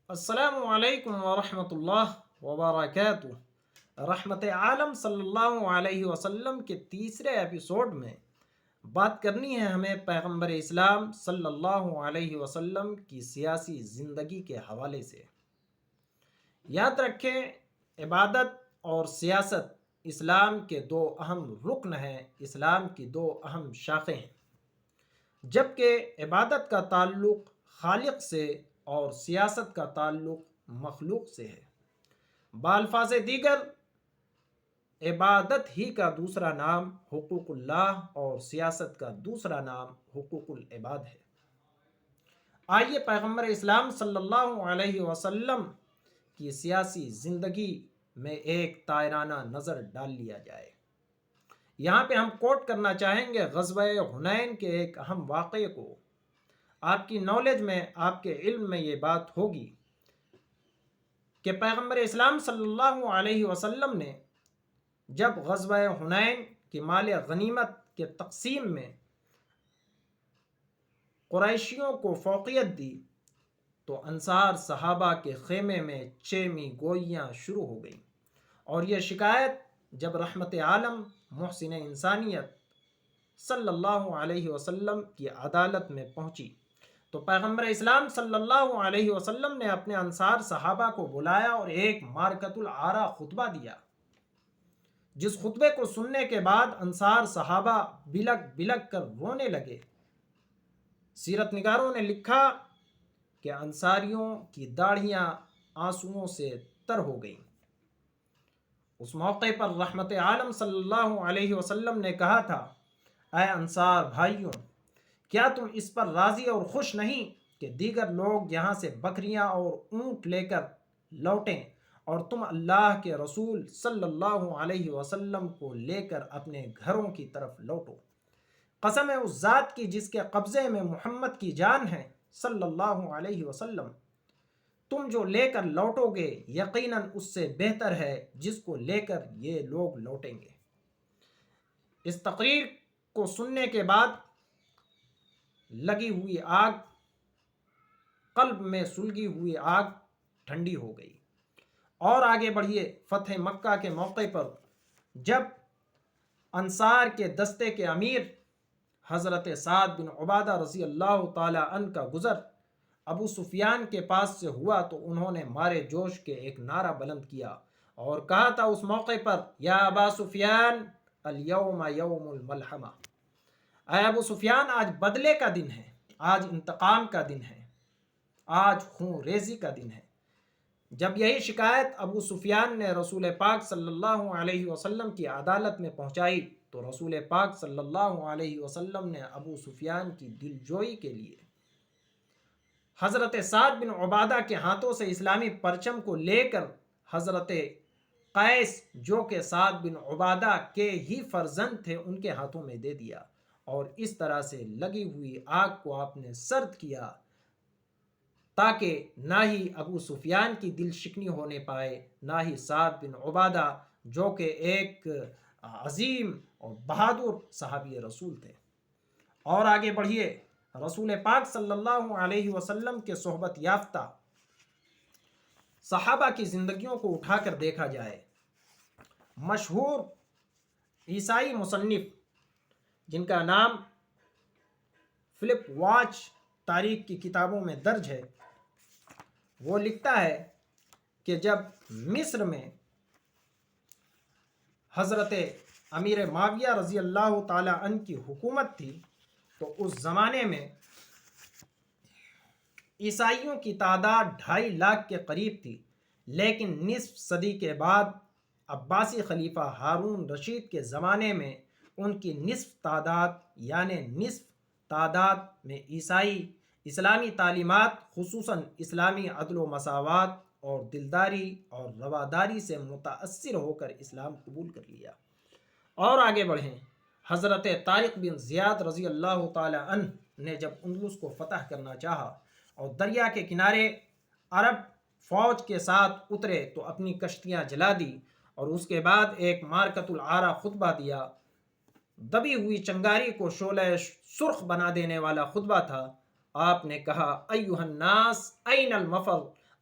السلام علیکم ورحمۃ اللہ وبرکاتہ۔ رحمت عالم صلی اللہ علیہ وسلم کے تیسرے ایپیسوڈ میں بات کرنی ہے ہمیں پیغمبر اسلام صلی اللہ علیہ وسلم کی سیاسی زندگی کے حوالے سے۔ یاد رکھیں، عبادت اور سیاست اسلام کے دو اہم رکن ہیں، اسلام کی دو اہم شاخیں ہیں، جبکہ عبادت کا تعلق خالق سے اور سیاست کا تعلق مخلوق سے ہے۔ بالفاظ دیگر، عبادت ہی کا دوسرا نام حقوق اللہ اور سیاست کا دوسرا نام حقوق العباد ہے۔ آئیے پیغمبر اسلام صلی اللہ علیہ وسلم کی سیاسی زندگی میں ایک تائرانہ نظر ڈال لیا جائے۔ یہاں پہ ہم کوٹ کرنا چاہیں گے غزوہ حنین کے ایک اہم واقعے کو۔ آپ کی نالج میں، آپ کے علم میں یہ بات ہوگی کہ پیغمبر اسلام صلی اللہ علیہ وسلم نے جب غزوہ حنین کی مال غنیمت کے تقسیم میں قریشیوں کو فوقیت دی تو انصار صحابہ کے خیمے میں چیمی گوئیاں شروع ہو گئیں، اور یہ شکایت جب رحمت عالم محسن انسانیت صلی اللہ علیہ وسلم کی عدالت میں پہنچی تو پیغمبر اسلام صلی اللہ علیہ وسلم نے اپنے انصار صحابہ کو بلایا اور ایک مارکۃ العارا خطبہ دیا، جس خطبے کو سننے کے بعد انصار صحابہ بلک بلک کر رونے لگے۔ سیرت نگاروں نے لکھا کہ انصاریوں کی داڑھیاں آنسوؤں سے تر ہو گئیں۔ اس موقع پر رحمت عالم صلی اللہ علیہ وسلم نے کہا تھا، اے انصار بھائیوں، کیا تم اس پر راضی اور خوش نہیں کہ دیگر لوگ یہاں سے بکریاں اور اونٹ لے کر لوٹیں اور تم اللہ کے رسول صلی اللہ علیہ وسلم کو لے کر اپنے گھروں کی طرف لوٹو؟ قسم ہے اس ذات کی جس کے قبضے میں محمد کی جان ہے صلی اللہ علیہ وسلم، تم جو لے کر لوٹو گے یقیناً اس سے بہتر ہے جس کو لے کر یہ لوگ لوٹیں گے۔ اس تقریر کو سننے کے بعد لگی ہوئی آگ، قلب میں سلگی ہوئی آگ ٹھنڈی ہو گئی۔ اور آگے بڑھیے، فتح مکہ کے موقع پر جب انصار کے دستے کے امیر حضرت سعد بن عبادہ رضی اللہ تعالی عنہ کا گزر ابو سفیان کے پاس سے ہوا تو انہوں نے مارے جوش کے ایک نعرہ بلند کیا اور کہا تھا اس موقع پر، یا ابا سفیان الیوم یوم الملحمہ، اے ابو سفیان آج بدلے کا دن ہے، آج انتقام کا دن ہے، آج خون ریزی کا دن ہے۔ جب یہی شکایت ابو سفیان نے رسول پاک صلی اللہ علیہ وسلم کی عدالت میں پہنچائی تو رسول پاک صلی اللہ علیہ وسلم نے ابو سفیان کی دل جوئی کے لیے حضرت سعد بن عبادہ کے ہاتھوں سے اسلامی پرچم کو لے کر حضرت قیس جو کہ سعد بن عبادہ کے ہی فرزند تھے ان کے ہاتھوں میں دے دیا، اور اس طرح سے لگی ہوئی آگ کو آپ نے سرد کیا تاکہ نہ ہی ابو سفیان کی دل شکنی ہونے پائے، نہ ہی سعد بن عبادہ جو کہ ایک عظیم اور بہادر صحابی رسول تھے۔ اور آگے بڑھیے، رسول پاک صلی اللہ علیہ وسلم کے صحبت یافتہ صحابہ کی زندگیوں کو اٹھا کر دیکھا جائے، مشہور عیسائی مصنف جن کا نام فلپ واچ تاریخ کی کتابوں میں درج ہے، وہ لکھتا ہے کہ جب مصر میں حضرت امیر معاویہ رضی اللہ تعالی عنہ کی حکومت تھی تو اس زمانے میں عیسائیوں کی تعداد 2.5 لاکھ کے قریب تھی، لیکن نصف صدی کے بعد عباسی خلیفہ ہارون رشید کے زمانے میں ان کی نصف تعداد یعنی نصف تعداد میں عیسائی اسلامی تعلیمات خصوصاً اسلامی عدل و مساوات اور دلداری اور رواداری سے متاثر ہو کر اسلام قبول کر لیا۔ اور آگے بڑھیں، حضرت طارق بن زیاد رضی اللہ تعالی عنہ نے جب اندلس کو فتح کرنا چاہا اور دریا کے کنارے عرب فوج کے ساتھ اترے تو اپنی کشتیاں جلا دی اور اس کے بعد ایک مارکۃ العارا خطبہ دیا۔ دبی ہوئی چنگاری کو شعلہ سرخ بنا دینے والا خطبہ تھا۔ آپ نے کہا، ایھا الناس این المفر،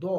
2